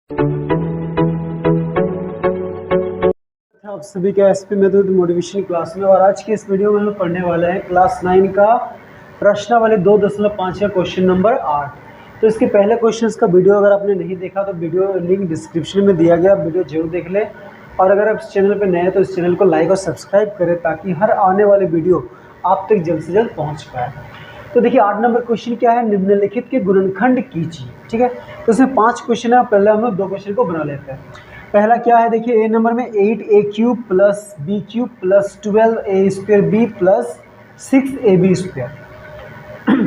आप सभी का एसपी मेथड मोटिवेशन क्लास में। और आज के इस वीडियो में हम पढ़ने वाले हैं क्लास 9 का प्रश्नावली 2.5 का क्वेश्चन नंबर 8। तो इसके पहले क्वेश्चंस का वीडियो अगर आपने नहीं देखा तो वीडियो लिंक डिस्क्रिप्शन में दिया गया, वीडियो जरूर देख लें। और अगर आप इस चैनल पर नए हैं तो इस चैनल को लाइक और सब्सक्राइब करें ताकि हर आने वाले वीडियो आप तक जल्द से जल्द पहुँच पाए। तो देखिए 8 नंबर क्वेश्चन क्या है, निम्नलिखित के गुणनखंड कीजिए। ठीक है, तो इसमें 5 क्वेश्चन है। पहले हम लोग 2 क्वेश्चन को बना लेते हैं। पहला क्या है, देखिए ए नंबर में 8a³ plus b³ plus 12a² plus 6ab²।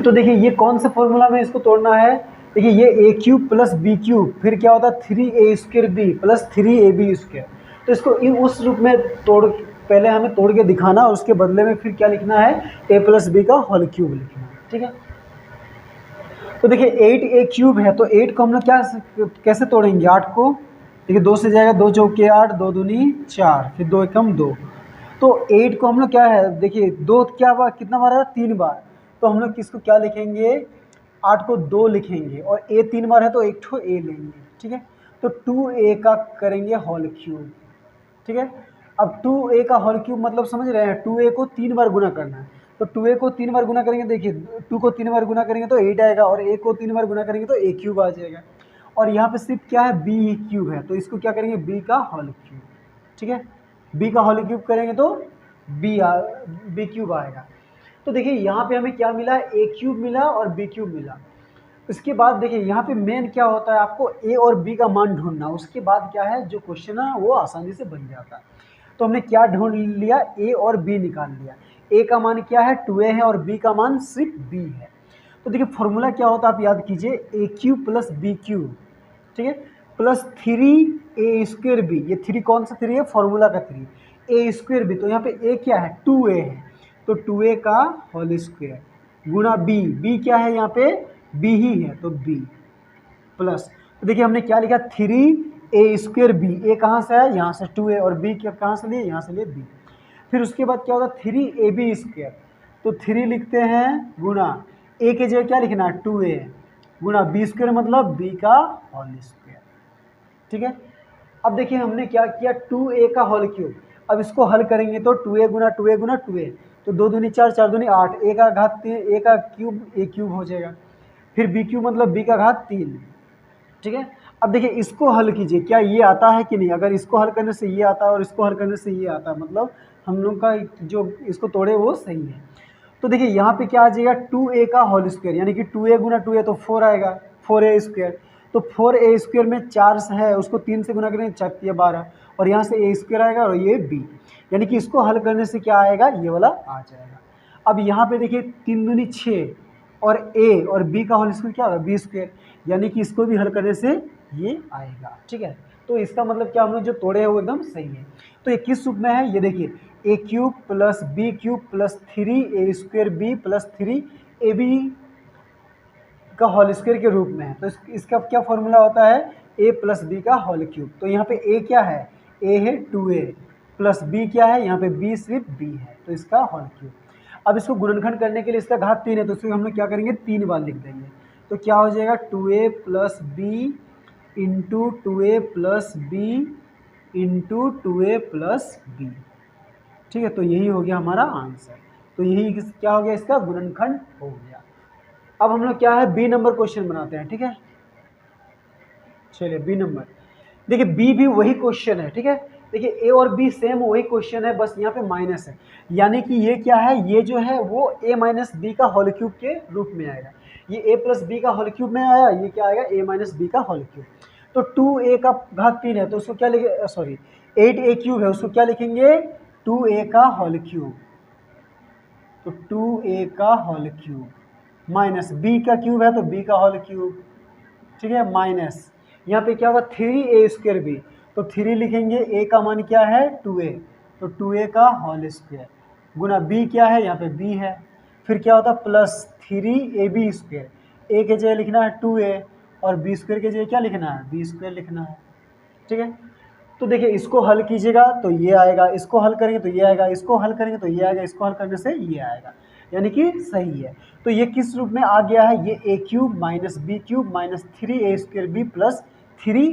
तो देखिए ये कौन सा फॉर्मूला में इसको तोड़ना है। देखिए ये a³ प्लस b³ फिर क्या होता है 3a² प्लस 3ab²। तो इसको उस रूप में पहले हमें तोड़ के दिखाना और उसके बदले में फिर क्या लिखना है, a प्लस b का होल क्यूब लिखना है। ठीक है, तो देखिए 8a³ है तो 8 को हम लोग कैसे तोड़ेंगे, 8 को देखिए 2 से जाएगा, 2 चौके 8, 2 दूनी 4, फिर 2 एकम 2। तो 8 को हम लोग क्या है, देखिए 2 क्या बार कितना बार है, 3 बार। तो हम लोग किसको क्या लिखेंगे, 8 को 2 लिखेंगे और a 3 बार है तो एक ठो a लेंगे। ठीक है, तो 2a का करेंगे होल क्यूब। ठीक है, अब 2a का होल क्यूब मतलब समझ रहे हैं, 2a को 3 बार गुना करना है। तो 2a को 3 बार गुना करेंगे, देखिए 2 को 3 बार गुना करेंगे तो 8 आएगा और a को 3 बार गुना करेंगे तो a³ आ जाएगा। और यहाँ पे सिर्फ क्या है, b³ है तो इसको क्या करेंगे, b का होल क्यूब। ठीक है, b का होल क्यूब करेंगे तो b³ आएगा। तो देखिए यहाँ पे हमें क्या मिला, a³ मिला और b³ मिला। इसके बाद देखिए यहाँ पे मेन क्या होता है, आपको a और b का मान ढूंढना। उसके बाद क्या है, जो क्वेश्चन है वो आसानी से बन जाता है। तो हमने क्या ढूंढ लिया, a और b निकाल लिया। a का मान क्या है, 2a है और b का मान सिर्फ b है। तो देखिए फॉर्मूला क्या होता है, आप याद कीजिए, a³ प्लस b³, ठीक है, प्लस 3a²b। ये 3 कौन सा 3 है, फॉर्मूला का 3, a²b। तो यहाँ पे a क्या है, 2a है तो 2a का होल स्क्वायर गुणा b क्या है, यहाँ पे b ही है तो b प्लस, तो देखिए हमने क्या लिखा, 3a²b। a कहाँ से है, यहाँ से 2a, और b कहाँ से लिए, यहाँ से लिए b। फिर उसके बाद क्या होगा, 3ab²। तो 3 लिखते हैं गुणा a के जगह क्या लिखना है, 2a गुणा b² मतलब b का होल स्क्वायर। ठीक है, अब देखिए हमने क्या किया, 2a का होल क्यूब। अब इसको हल करेंगे तो 2a गुना 2a गुना 2a, तो 2 दूनी 4, 4 दूनी 8, a का घात 3, a का क्यूब a³ हो जाएगा। फिर b³ मतलब b का घात 3। ठीक है, अब देखिए इसको हल कीजिए, क्या ये आता है कि नहीं। अगर इसको हल करने से ये आता है और इसको हल करने से ये आता है, मतलब हम लोग का जो इसको तोड़े वो सही है। तो देखिए यहाँ पे क्या आ जाएगा, 2a का होल स्क्वायर, यानी कि 2a गुना 2a तो 4 आएगा, 4a²। तो 4a² में 4 है, उसको 3 से गुना करेंगे, 4 या 12, और यहाँ से a² आएगा और ये b, यानी कि इसको हल करने से क्या आएगा, ये वाला आ जाएगा। अब यहाँ पे देखिए 3 दूनी 6 और a और b का होल स्क्वायर क्या होगा, b², यानी कि इसको भी हल करने से ये आएगा। ठीक है, तो इसका मतलब क्या, हम लोग जो तोड़े हैं वो एकदम सही है। तो ये किस रूप में है, ये देखिए a³ plus b³ plus 3a²b plus 3ab का होल स्क्वायर के रूप में है। तो इसका क्या फॉर्मूला होता है, a प्लस b का होल क्यूब। तो यहाँ पे a क्या है, a है 2a प्लस b क्या है, यहाँ पे b सिर्फ b है तो इसका होल क्यूब। अब इसको गुणनखंड करने के लिए इसका घात 3 है तो इसको हम लोग क्या करेंगे, 3 बार लिख देंगे। तो क्या हो जाएगा, 2a plus b into 2a plus b into 2a plus b। ठीक है, तो यही हो गया हमारा आंसर। तो यही क्या हो गया, इसका गुणनखंड हो गया। अब हम लोग क्या है, बी नंबर क्वेश्चन बनाते हैं। ठीक है, चलिए बी नंबर, देखिए बी भी वही क्वेश्चन है। ठीक है, देखिए ए और बी सेम वही क्वेश्चन है, बस यहाँ पे माइनस है, यानी कि ये क्या है, ये जो है वो a माइनस बी का होल क्यूब के रूप में आएगा। ये a प्लस बी का होल क्यूब में आया, ये क्या आएगा, a माइनस बी का होल क्यूब। तो 2a का घात 3 है तो उसको क्या लिखे, सॉरी 8a³ है, उसको क्या लिखेंगे, 2a का होल क्यूब। तो 2a का होल क्यूब माइनस b का क्यूब है तो b का होल क्यूब। ठीक है, माइनस यहाँ पे क्या होगा, 3a²b, तो 3 लिखेंगे, a का मान क्या है 2a, तो 2a का होल स्क्वायर गुना b क्या है, यहाँ पे b है। फिर क्या होता है, प्लस 3ab², a के जगह लिखना है 2a और b² के जगह क्या लिखना है, b² लिखना है। ठीक है, तो देखिए इसको हल कीजिएगा तो ये आएगा, इसको हल करेंगे तो ये आएगा, इसको हल करेंगे तो ये आएगा, इसको हल करने से ये आएगा, यानी कि सही है। तो ये किस रूप में आ गया है, ये a³ minus b³ minus 3a² b plus three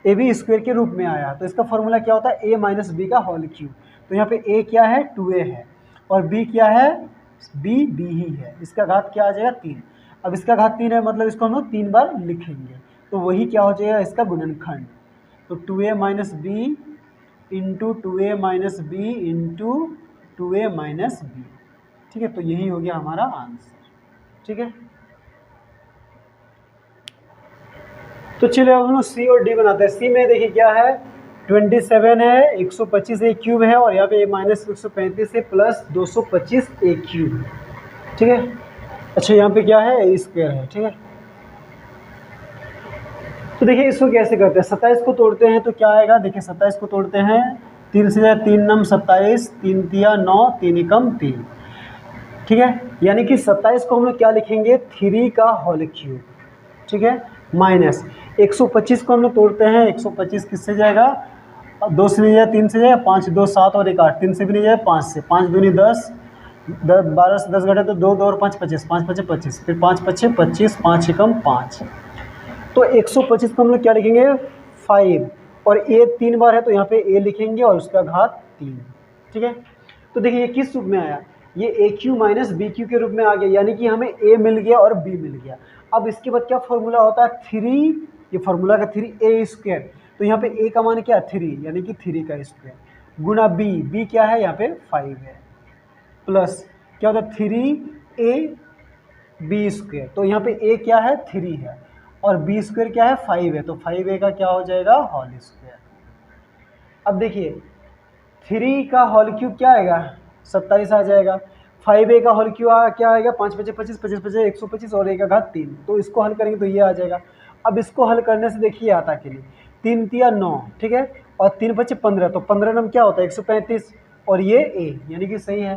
a b square के रूप में आया। तो इसका फॉर्मूला क्या होता है, ए माइनस बी का होल क्यूब। तो यहाँ पे ए क्या है, 2a है, और बी क्या है, बी ही है। इसका घात क्या आ जाएगा, 3। अब इसका घात 3 है, मतलब इसको हम लोग 3 बार लिखेंगे, तो वही क्या हो जाएगा, इसका गुणनखंड। तो 2a minus b into 2a minus b into 2a minus b, ठीक है। तो यही हो गया हमारा आंसर, ठीक है। तो चलिए अब हम लोग सी और डी बनाते हैं। सी में देखिए क्या है, 27 है, 125 ए क्यूब है, और यहाँ पे माइनस 135 है, प्लस 225 ए क्यूब, ठीक है। अच्छा यहाँ पे क्या है, ए स्क्वायर है, ठीक है। तो देखिए इसको कैसे करते हैं, 27 को तोड़ते हैं तो क्या आएगा, देखिए 27 को तोड़ते हैं, 3 से जाए 3 नम 27, 3 तिया 9, 3 एकम 3, ठीक है। यानी कि 27 को हम लोग क्या लिखेंगे, 3 का होल क्यूब, ठीक है, माइनस 125 को हम लोग तोड़ते हैं, 125 किससे जाएगा, 2 से नहीं जाए, 3 से जाए, 5 2 7 और 1 8, 3 से भी नहीं जाए, 5 से, 5 दूनी 10, 12 से 10 घटे तो 2 2 और 5 25, 5 5 25, फिर 5 5 25, 5 एकम 5। तो 125 को हम लोग क्या लिखेंगे, 5, और ए 3 बार है तो यहाँ पे ए लिखेंगे और उसका घात 3, ठीक है। तो देखिए ये किस रूप में आया, ये a cube minus b Q के रूप में आ गया, यानी कि हमें ए मिल गया और बी मिल गया। अब इसके बाद क्या फॉर्मूला होता है, 3, ये फॉर्मूला का 3 ए स्क्वायर, तो यहाँ पे ए का मान क्या, 3, यानी कि 3 का स्क्वायर, गुना बी क्या है, यहाँ पे 5 है, प्लस क्या होता है 3 ए बी स्क्वायर, तो यहाँ पे ए क्या है, 3 है, और बी स्क्वायर क्या है, 5 है, तो 5a का क्या हो जाएगा, होल स्क्वायर। अब देखिए 3 का होल क्यूब क्या आएगा, 27 आ जाएगा, 5a का होल क्यूब क्या आएगा, 5 5 25 25 25 125 और a का घात 3, तो इसको हल करेंगे तो ये आ जाएगा। अब इसको हल करने से देखिए आता के लिए 3 तिया 9, ठीक है, और 3 5 15, तो 15 नम क्या होता है 135, और ये a, यानी कि सही है।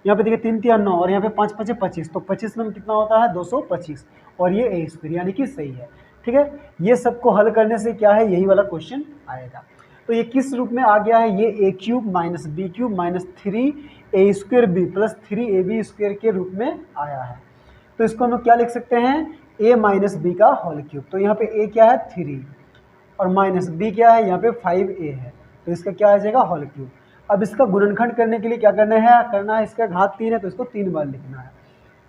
यहाँ पे देखिए 3 तिया 9 और यहाँ पे 5 5 25, तो 25 नम कितना होता है 225, और ये ए स्क्वायर, यानी कि सही है, ठीक है। ये सबको हल करने से क्या है, यही वाला क्वेश्चन आएगा। तो ये किस रूप में आ गया है, ये a cube minus b cube minus 3a square b plus 3ab square के रूप में आया है। तो इसको हम लोग क्या लिख सकते हैं, a माइनस बी का होल क्यूब। तो यहाँ पे a क्या है 3, और माइनस b क्या है, यहाँ पे 5a है, तो इसका क्या आ जाएगा, होल क्यूब। अब इसका गुणनखंड करने के लिए क्या करना है, इसका घात 3 है तो इसको 3 बार लिखना है।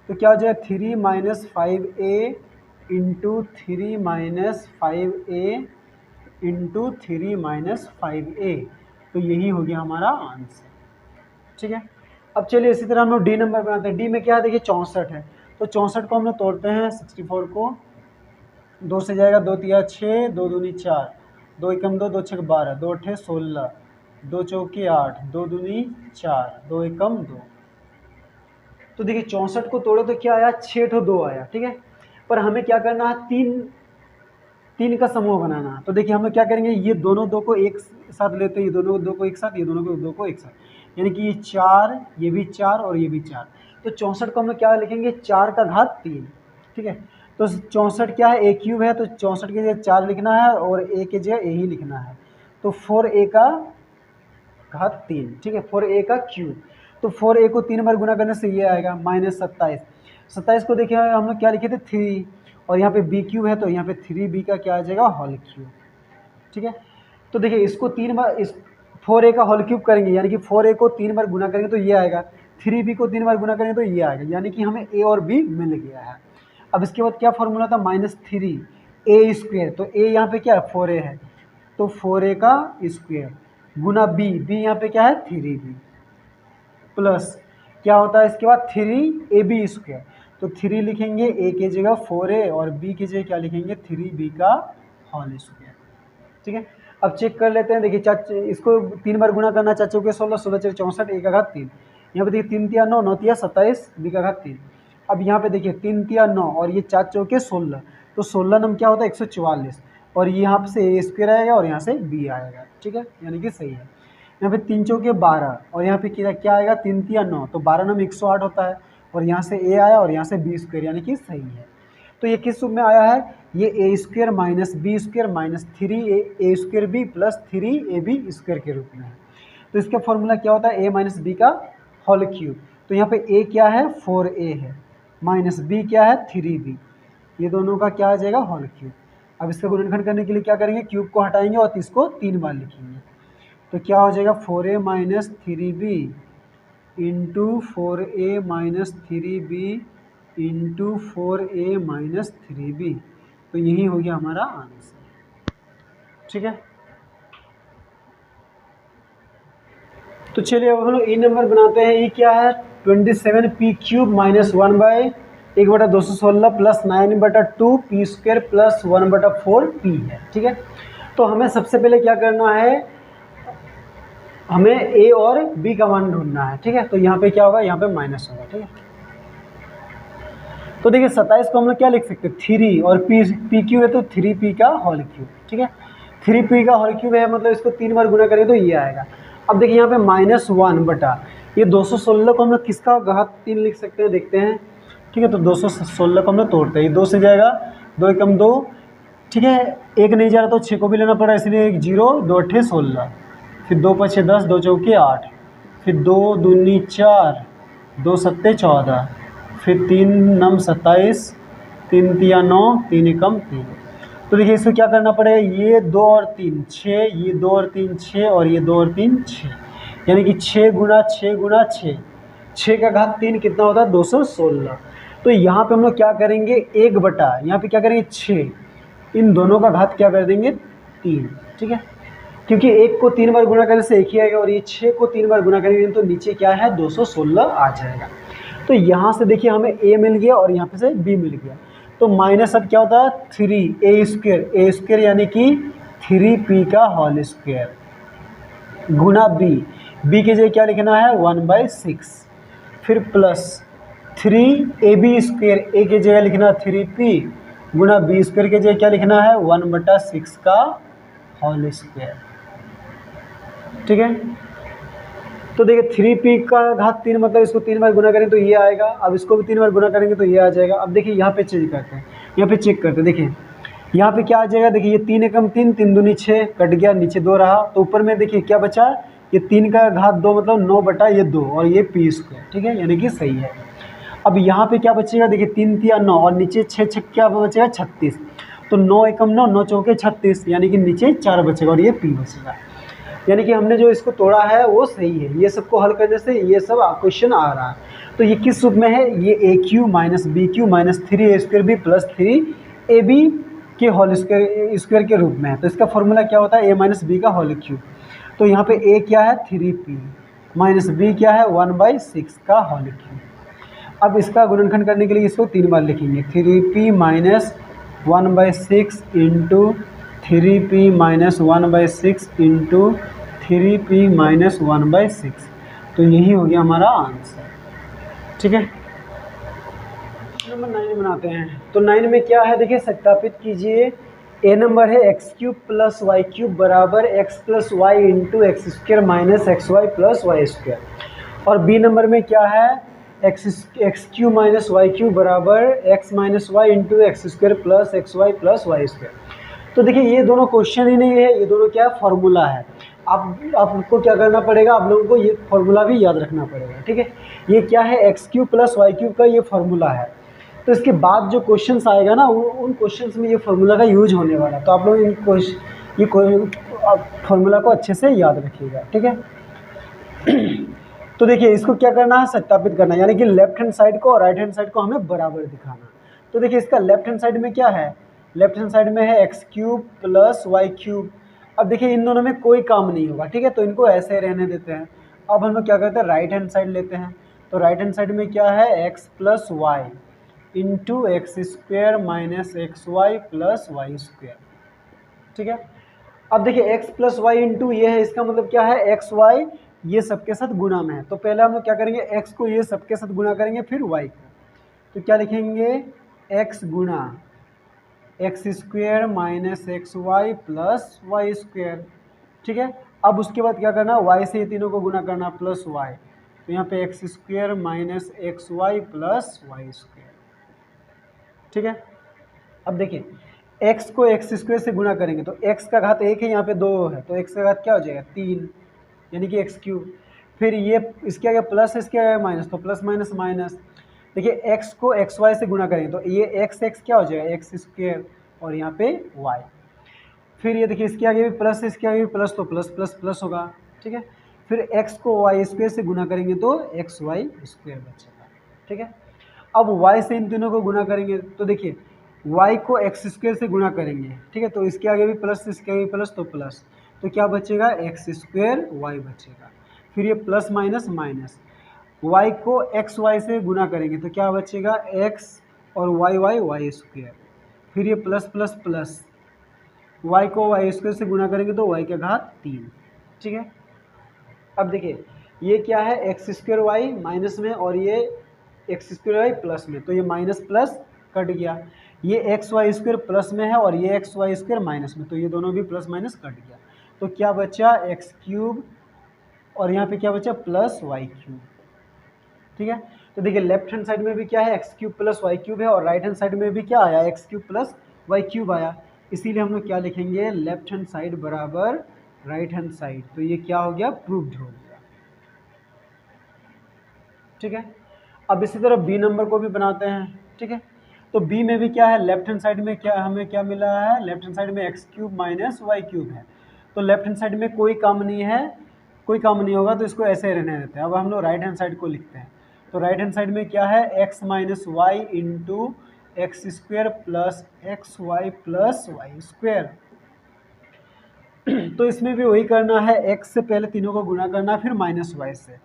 तो क्या हो जाएगा 3 minus 5a into 3 minus 5a into 3 minus 5a, तो यही हो गया हमारा आंसर, ठीक है। अब चलिए इसी तरह हम लोग डी नंबर बनाते हैं। डी में क्या है, देखिए 64 है, तो 64 को हम लोग तोड़ते हैं, 64 को 2 से जाएगा, 2 तिया 6, 2 दूनी 4, 2 एकम 2, 2 छक 12, 2 अठे 16, 2 चौके 8, 2 दूनी 4, 2 एकम 2। तो देखिए 64 को तोड़े तो क्या आया, 6 ठो 2 आया, ठीक है। पर हमें क्या करना है, तीन का समूह बनाना है। तो देखिए हम लोग क्या करेंगे, ये दोनों 2 को एक साथ लेते हैं, ये दोनों 2 को एक साथ, ये दोनों को 2 को एक साथ, यानी कि ये 4, ये भी 4 और ये भी 4। तो 64 को हम लोग क्या लिखेंगे, 4 का घात 3, ठीक है। तो 64 क्या है, ए क्यूब है, तो 64 की जगह 4 लिखना है और ए की जगह ए ही लिखना है, तो 4a का घात 3, ठीक है, 4a का क्यूब। तो 4a को 3 बार गुना करने से ये आएगा माइनस 27। 27 को देखिए हम लोग क्या लिखे थे 3, और यहाँ पे b क्यूब है तो यहाँ पे 3b का क्या आ जाएगा, होल क्यूब, ठीक है। तो देखिए इसको 3 बार, इस 4a का होल क्यूब करेंगे, यानी कि 4a को 3 बार गुना करेंगे तो ये आएगा, 3b को 3 बार गुना करेंगे तो ये आएगा, यानी कि हमें a और b मिल गया है। अब इसके बाद क्या फॉर्मूला था, -3a स्क्वायर, तो a यहाँ पे क्या है 4a है, तो 4a का स्क्वायर गुना b यहाँ पे क्या है 3b, प्लस क्या होता है इसके बाद 3ab स्क्वायर, तो 3 लिखेंगे, a की जगह 4a और b की जगह क्या लिखेंगे 3b का होल स्क्वायर, ठीक है। अब चेक कर लेते हैं, देखिए इसको 3 बार गुना करना, 4 चौके 16, 16 चौके 64, a का घात 3, यहाँ पे देखिए 3 तिया 9, 9 तिया 27, b का घात 3। अब यहाँ पे देखिए 3 तिया 9 और ये 4 चौके 16, तो 16 नम क्या होता है 144, और ये यहाँ से a स्क्वायर आएगा और यहाँ से b आएगा, ठीक है, यानी कि सही है। यहाँ पे 3 चौके 12 और यहाँ पे क्या आएगा 3 तिया 9, तो 12 नम 108 होता है, और यहाँ से a आया और यहाँ से b स्क्वायर, यानी कि सही है। तो ये किस रूप में आया है, ये a square minus b square minus 3a square b plus 3ab square के रूप में है। तो इसका फॉर्मूला क्या होता है, a माइनस बी का होल क्यूब। तो यहाँ पे a क्या है 4a है, माइनस b क्या है 3b, ये दोनों का क्या आ जाएगा होल क्यूब। अब इसका गुणनखंड करने के लिए क्या करेंगे, क्यूब को हटाएंगे और इसको 3 बार लिखेंगे। तो क्या हो जाएगा 4a minus 3b into 4a minus 3b into 4a minus 3b। तो यही हो गया हमारा आंसर। ठीक है, तो चलिए अब हम लोग ई नंबर बनाते हैं। ये क्या है 27p cube minus 1/1/216 plus 9/2 P square plus 1/4 p है। ठीक है, तो हमें सबसे पहले क्या करना है, हमें a और b का मान ढूंढना है। ठीक है, तो यहाँ पे क्या होगा, यहाँ पे माइनस होगा। ठीक है, तो देखिए 27 को हम लोग क्या लिख सकते हैं 3 और p क्यूब है तो 3p का होल क्यूब। ठीक है, 3p का होल क्यूब है मतलब इसको 3 बार गुना करेंगे तो ये आएगा। अब देखिए यहाँ पे -1 बटा ये 216 को हम लोग किसका घात 3 लिख सकते हैं, देखते हैं। ठीक है, तो 216 को हम लोग तोड़ते हैं, 2 से जाएगा 2 एकम 2। ठीक है, 1 नहीं जा रहा तो 6 को भी लेना पड़ा, इसलिए 1 0 2 8 16, फिर 2 5 10 2 चौके 8, फिर 2 दूनी 4 2 सत्ते 14, फिर 3 नम 27, 3 तिया 9, 3 एकम 3। तो देखिए इसको क्या करना पड़ेगा, ये 2 और 3 6, ये 2 और 3 6 और ये 2 और 3 6, यानी कि 6 गुना 6 गुना 6, 6 का घात 3 कितना होता है 216। तो यहाँ पे हम लोग क्या करेंगे 1 बटा यहाँ पे क्या करेंगे 6, इन दोनों का घात क्या कर देंगे 3। ठीक है, क्योंकि 1 को 3 बार गुना करने से 1 ही आएगा और ये 6 को 3 बार गुना करेंगे तो नीचे क्या है 216 आ जाएगा। तो यहाँ से देखिए हमें a मिल गया और यहाँ पे से b मिल गया। तो माइनस अब क्या होता है 3a स्क्वायर यानी कि 3p का होल स्क्वायर गुना b के जगह क्या लिखना है 1/6, फिर प्लस 3ab स्क्वायर a के जगह लिखना 3p गुना b स्क्वायर के जगह क्या लिखना है 1/6 का होल स्क्वायर। ठीक है, तो देखिए 3p का घात 3 मतलब इसको 3 बार गुना करें तो ये आएगा, अब इसको भी 3 बार गुना करेंगे तो ये आ जाएगा। अब देखिए यहाँ पे चेक करते हैं, यहाँ पे चेक करते हैं, देखिए यहाँ पे क्या आ जाएगा, देखिए ये 3 एकम 3 3 दूनी 6 कट गया, नीचे 2 रहा, तो ऊपर में देखिए क्या बचा, ये 3 का घात 2 मतलब 9 बटा ये 2 और ये p स्क्वायर। ठीक है, यानी कि सही है। अब यहाँ पे क्या बचेगा, देखिए 3 तिया 9 और नीचे 6 6 क्या बचेगा 36, तो 9 एकम 9 9 चौके 36, यानी कि नीचे 4 बचेगा और ये p बचेगा। यानी कि हमने जो इसको तोड़ा है वो सही है। ये सबको हल करने से ये सब क्वेश्चन आ रहा है। तो ये किस रूप में है, ये a cube minus b cube minus 3a square b plus 3ab के होल स्क्वायर के रूप में है। तो इसका फॉर्मूला क्या होता है a माइनस बी का होल क्यूब। तो यहाँ पे a क्या है 3p माइनस b क्या है 1/6 का होल क्यूब। अब इसका गुणनखंड करने के लिए इसको 3 बार लिखेंगे 3p minus 1/6 into 3p minus 1/6 into 3p minus 1/6। तो यही हो गया हमारा आंसर। ठीक है, नंबर 9 बनाते हैं। तो 9 में क्या है देखिए सत्यापित कीजिए। ए नंबर है x cube plus y cube बराबर x plus y into x square minus x y plus y square. और बी नंबर में क्या है x cube minus y cube बराबर x minus y into x square plus x y plus y square. तो देखिए ये दोनों question ही नहीं है, ये दोनों क्या फॉर्मूला है। आपको क्या करना पड़ेगा, आप लोगों को ये फॉर्मूला भी याद रखना पड़ेगा। ठीक है, ये क्या है x cube plus y cube का ये फॉर्मूला है। तो इसके बाद जो क्वेश्चंस आएगा ना उन क्वेश्चंस में ये फॉर्मूला का यूज होने वाला है। तो आप लोग ये फॉर्मूला को अच्छे से याद रखिएगा। ठीक है, तो देखिए इसको क्या करना है सत्यापित करना, यानी कि लेफ्ट हैंड साइड को और राइट हैंड साइड को हमें बराबर दिखाना। तो देखिए इसका लेफ्ट हैंड साइड में क्या है, लेफ्ट हैंड साइड में है x cube plus y cube. अब देखिए इन दोनों में कोई काम नहीं होगा। ठीक है, तो इनको ऐसे रहने देते हैं। अब हम लोग क्या करते हैं राइट हैंड साइड लेते हैं। तो राइट हैंड साइड में क्या है x plus y into x square minus x y plus y square. ठीक है, अब देखिए एक्स प्लस वाई इंटू ये है, इसका मतलब क्या है एक्स वाई ये सबके साथ गुणा में है। तो पहले हम लोग क्या करेंगे एक्स को ये सबके साथ गुणा करेंगे फिर वाई को। तो क्या लिखेंगे एक्स गुणा x square minus x y plus y square. ठीक है, अब उसके बाद क्या करना वाई से ये तीनों को गुना करना प्लस वाई। तो यहाँ पे x square minus x y plus y square. ठीक है, अब देखिए x को एक्स स्क्वायर से गुणा करेंगे तो x का घात 1 है, यहाँ पे 2 है, तो x का घात क्या हो जाएगा 3, यानी कि एक्स क्यूब। फिर ये इसके आगे प्लस इसके आगे माइनस, तो प्लस माइनस माइनस। देखिए x को एक्स वाई से गुणा करेंगे तो ये x क्या हो जाएगा एक्स स्क्वायर और यहाँ पे y। फिर ये देखिए इसके आगे भी प्लस, इसके आगे भी प्लस, तो प्लस प्लस प्लस होगा, ठीक है। फिर x को वाई स्क्वायर से गुना करेंगे तो एक्स वाई स्क्वायर बचेगा, ठीक है। अब y से इन तीनों को गुना करेंगे तो देखिए y को एक्स स्क्वायर से गुना करेंगे, ठीक है, तो इसके आगे भी प्लस, इसके आगे भी प्लस, तो प्लस, तो क्या बचेगा एक्स स्क्वायर वाई बचेगा। फिर ये प्लस माइनस माइनस, y को एक्स वाई से गुना करेंगे तो क्या बचेगा x और वाई वाई वाई स्क्वायर। फिर ये प्लस प्लस प्लस, y को वाई स्क्वायर से गुना करेंगे तो y का घात 3, ठीक है। अब देखिए ये क्या है एक्स स्क्वायर वाई माइनस में और ये एक्स स्क्वायर वाई प्लस में, तो ये माइनस प्लस कट गया। ये एक्स वाई स्क्वायर प्लस में है और ये एक्स वाई स्क्वायर माइनस में, तो ये दोनों भी प्लस माइनस कट गया। तो क्या बचा एक्स क्यूब और यहाँ पे क्या बचा प्लस वाई क्यूब, ठीक है। तो देखिए लेफ्ट हैंड साइड में भी क्या है x cube plus y cube है और राइट हैंड साइड में भी क्या आया x cube plus y cube आया। इसीलिए हम लोग क्या लिखेंगे लेफ्ट हैंड साइड बराबर राइट हैंड साइड, तो ये क्या हो गया प्रूव्ड हो गया, ठीक है। अब इसी तरह बी नंबर को भी बनाते हैं, ठीक है। तो बी में भी क्या है लेफ्ट हैंड साइड में क्या हमें क्या मिला है, लेफ्ट हैंड साइड में x cube minus y cube है, तो लेफ्ट हैंड साइड में कोई काम नहीं है, कोई काम नहीं होगा, तो इसको ऐसे रहने देते हैं। अब हम लोग राइट हैंड साइड को लिखते हैं, तो राइट हैंड साइड में क्या है x minus y into x square plus x y plus y square. तो इसमें भी वही करना है, एक्स से पहले तीनों को गुना करना फिर माइनस वाई से,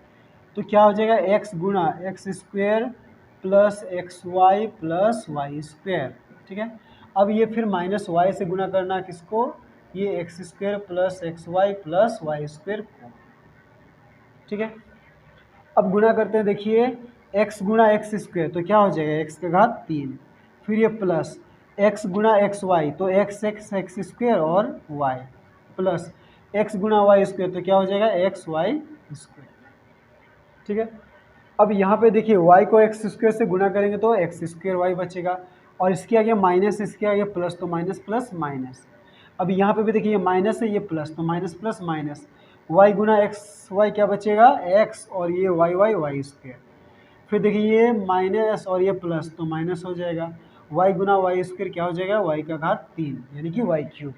तो क्या हो जाएगा एक्स गुना x square plus x y plus y square, ठीक है। अब ये फिर माइनस वाई से गुना करना किसको, ये x square plus x y plus y square को, ठीक है। अब गुना करते हैं, देखिए x गुना एक्स स्क्वायर तो क्या हो जाएगा एक्स का घात 3, फिर ये प्लस x गुना एक्स वाई तो एक्स एक्स एक्स स्क्वायर और y प्लस x गुना वाई स्क्वायर तो क्या हो जाएगा एक्स वाई स्क्वायर, ठीक है। अब यहाँ पे देखिए y को एक्स स्क्वायर से गुना करेंगे तो एक्स स्क्वायर वाई बचेगा और इसके आगे माइनस, इसके आगे प्लस, तो माइनस प्लस माइनस। अब यहाँ पे भी देखिए ये माइनस है ये प्लस, तो माइनस प्लस माइनस, y गुना एक्स वाई क्या बचेगा x और ये वाई वाई वाई स्क्वायर। फिर देखिए ये माइनस और ये प्लस, तो माइनस हो जाएगा, y गुना वाई स्क्वायर क्या हो जाएगा y का घात 3 यानी कि वाई क्यूब।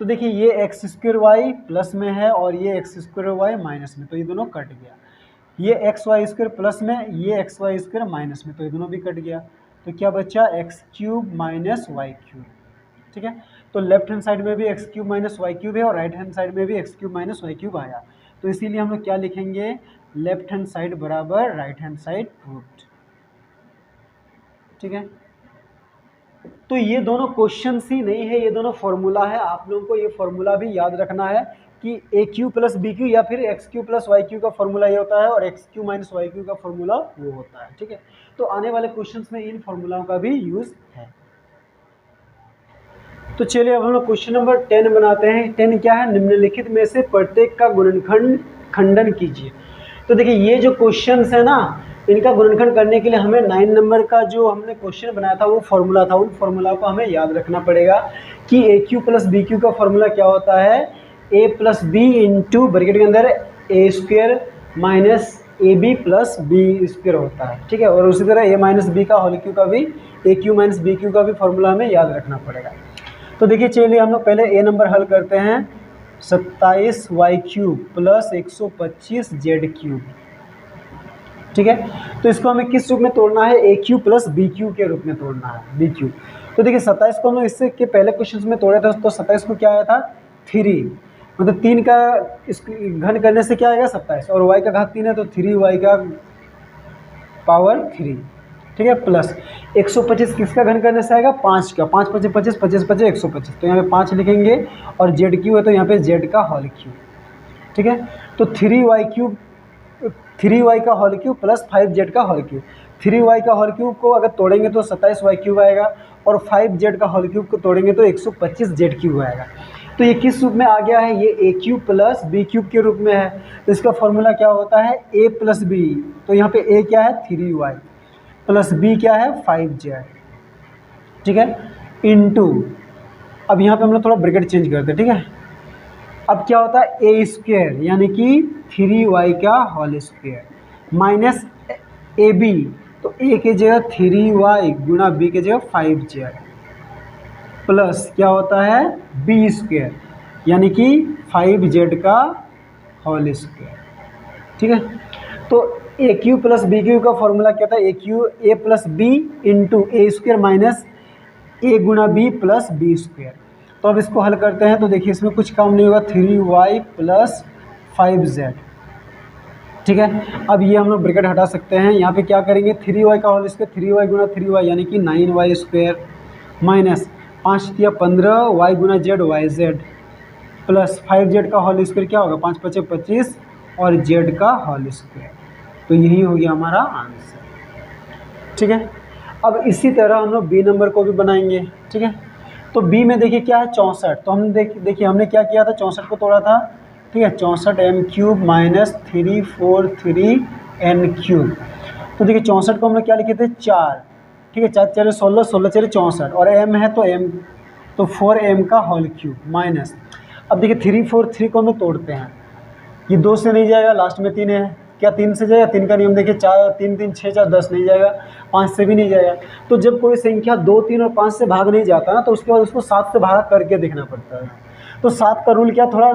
तो देखिए ये एक्स स्क्वायर वाई प्लस में है और ये एक्स स्क्वायर वाई माइनस में, तो ये दोनों कट गया। ये एक्स वाई स्क्वायर प्लस में, ये एक्स वाई स्क्वायर माइनस में, तो ये दोनों भी कट गया। तो क्या बचा x cube minus y cube, ठीक है। तो लेफ्ट हैंड साइड में भी x cube minus y cube है और राइट हैंड साइड में भी x cube minus y cube आया, तो इसीलिए हम लोग क्या लिखेंगे लेफ्ट हैंड साइड बराबर राइट हैंड साइड प्रूव्ड, ठीक है। तो ये दोनों क्वेश्चंस ही नहीं है, ये दोनों फॉर्मूला है। आप लोगों को ये फॉर्मूला भी याद रखना है कि a cube plus b cube या फिर x cube plus y cube का फॉर्मूला ये होता है और x cube minus y cube का फॉर्मूला वो होता है, ठीक है। तो आने वाले क्वेश्चंस में इन फॉर्मूलाओं का भी यूज है। तो चलिए अब हम लोग क्वेश्चन नंबर 10 बनाते हैं। 10 क्या है, निम्नलिखित में से प्रत्येक का गुणनखंड खंडन कीजिए। तो देखिए ये जो क्वेश्चंस है ना, इनका गुणनखंड करने के लिए हमें 9 नंबर का जो हमने क्वेश्चन बनाया था वो फॉर्मूला था, उन फॉर्मूला को हमें याद रखना पड़ेगा कि a cube plus b cube का फॉर्मूला क्या होता है, a plus b into bracket के अंदर a square minus a b plus b square होता है, ठीक है। और उसी तरह ए माइनस बी का होल क्यू का भी, a cube minus b cube का भी फॉर्मूला हमें याद रखना पड़ेगा। तो देखिए चलिए हम लोग पहले ए नंबर हल करते हैं, 27 y cube plus 125 z cube, ठीक है। तो इसको हमें किस रूप में तोड़ना है, ए क्यू प्लस बी क्यू के रूप में तोड़ना है, बी क्यू। तो देखिए 27 को हम लोग इससे के पहले क्वेश्चन में तोड़े थे, तो 27 को क्या आया था 3, मतलब 3 का इस घन करने से क्या आएगा 27 और y का घात 3 है तो 3y का पावर 3, ठीक है, प्लस 125 किसका घन करने से आएगा 5 का, 5 5 25 25 25 125, तो यहाँ पे 5 लिखेंगे और जेड क्यू है तो यहाँ पे जेड का होल क्यूब, ठीक है। तो 3y क्यूब, 3y का होल क्यूब प्लस 5z का होल क्यूब, 3y का होल क्यूब को अगर तोड़ेंगे तो 27y क्यूब आएगा और 5z का होल क्यूब को तोड़ेंगे तो 125z क्यूब आएगा। तो ये किस रूप में आ गया है, ये a cube plus B cube के रूप में है। तो इसका फॉर्मूला क्या होता है ए प्लस बी, तो यहाँ पे ए क्या है 3y प्लस बी क्या है 5z, ठीक है, इनटू, अब यहाँ पे हम लोग थोड़ा ब्रैकेट चेंज करते हैं, ठीक है। अब क्या होता है ए स्क्वायर यानी कि 3y का whole square minus a b, तो ए के जगह 3y गुना बी के जगह 5z, प्लस क्या होता है बी स्क्वायर, यानी कि 5z का होल स्क्वायर। ठीक है, तो a cube plus b cube का फॉर्मूला क्या था, a cube a plus b into a square minus a गुना बी प्लस बी स्क्वायर। तो अब इसको हल करते हैं, तो देखिए इसमें कुछ काम नहीं होगा, 3y प्लस 5z। ठीक है, अब ये हम लोग ब्रैकेट हटा सकते हैं। यहाँ पे क्या करेंगे, 3y का होल स्क्वायर, 3y गुना 3y यानी कि 9y स्क्वायर माइनस 5 या 15 y गुना z yz प्लस 5z का होल स्क्वायर क्या होगा, 5 5 25 और z का होल स्क्वायर। तो यही हो गया हमारा आंसर। ठीक है, अब इसी तरह हम लोग बी नंबर को भी बनाएंगे। ठीक है, तो बी में देखिए क्या है 64। तो हम देखिए हमने क्या किया था, 64 को तोड़ा था। ठीक है, 64 m³ माइनस 343 n³। तो देखिए 64 को हम लोग क्या लिखे थे 4। ठीक है, 4 4 16, 16 4 64 और m है तो m, तो 4m का होल क्यूब माइनस। अब देखिए 343 को हम लोग तोड़ते हैं, ये 2 से नहीं जाएगा, लास्ट में 3 है, क्या 3 से जाएगा, 3 का नियम देखिए, 4 3 3 6 4 10 नहीं जाएगा, 5 से भी नहीं जाएगा। तो जब कोई संख्या 2 3 और 5 से भाग नहीं जाता ना, तो उसके बाद उसको 7 से भागा करके देखना पड़ता है। तो 7 का रूल क्या थोड़ा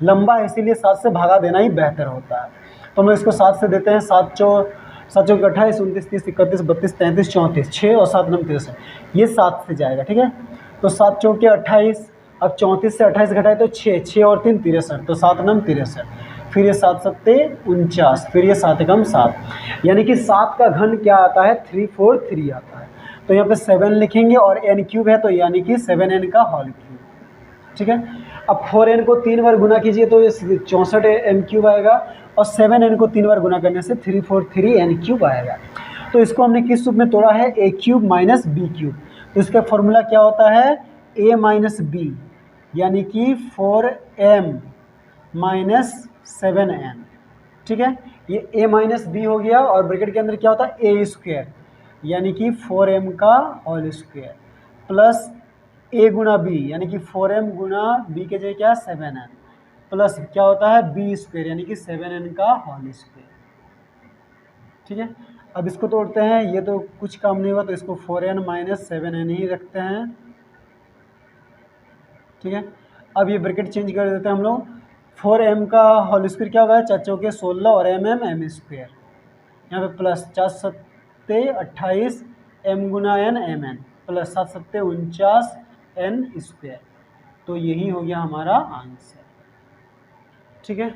लंबा है, इसीलिए 7 से भागा देना ही बेहतर होता है। तो हम इसको 7 से देते हैं, 7 चौक 28 29 30 31 32 33 34, 6 और 7 9 63, ये 7 से जाएगा। ठीक है, तो 7 चौक 28, अब 34 से 28 घटाए तो 6 6 और 3 63, तो 7 9 63, फिर ये 7 7 49, फिर ये 7 एकम 7, यानी कि 7 का घन क्या आता है 343 आता है। तो यहाँ पे 7 लिखेंगे और n³ है तो यानी कि 7n का होल क्यूब। ठीक है, अब 4n को 3 बार गुना कीजिए तो ये 64 m³ आएगा और 7n को 3 बार गुना करने से 343 n³ आएगा। तो इसको हमने किस रूप में तोड़ा है, a³ माइनस b³। तो इसका फॉर्मूला क्या होता है a माइनस बी, यानी कि 4m माइनस 7n। ठीक है, ये a माइनस बी हो गया और ब्रैकेट के अंदर क्या होता है a स्क्वायर, यानी कि 4m का होल स्क्वायर प्लस a गुना b, यानी कि 4m गुना b के जगह क्या 7n प्लस क्या होता है b स्क्वायर, यानी कि 7n का होल स्क्वायर। ठीक है, अब इसको तोड़ते हैं, ये तो कुछ काम नहीं हुआ, तो इसको 4n माइनस 7n ही रखते हैं। ठीक है, अब ये ब्रैकेट चेंज कर देते हैं हम लोग, 4m का होल स्क्वायर क्या होगा 4 चौके 16 और m स्क्वायर, यहाँ पे प्लस 4 7 28 m गुना n mn plus 7 7 49 n square. तो यही हो गया हमारा आंसर। ठीक है।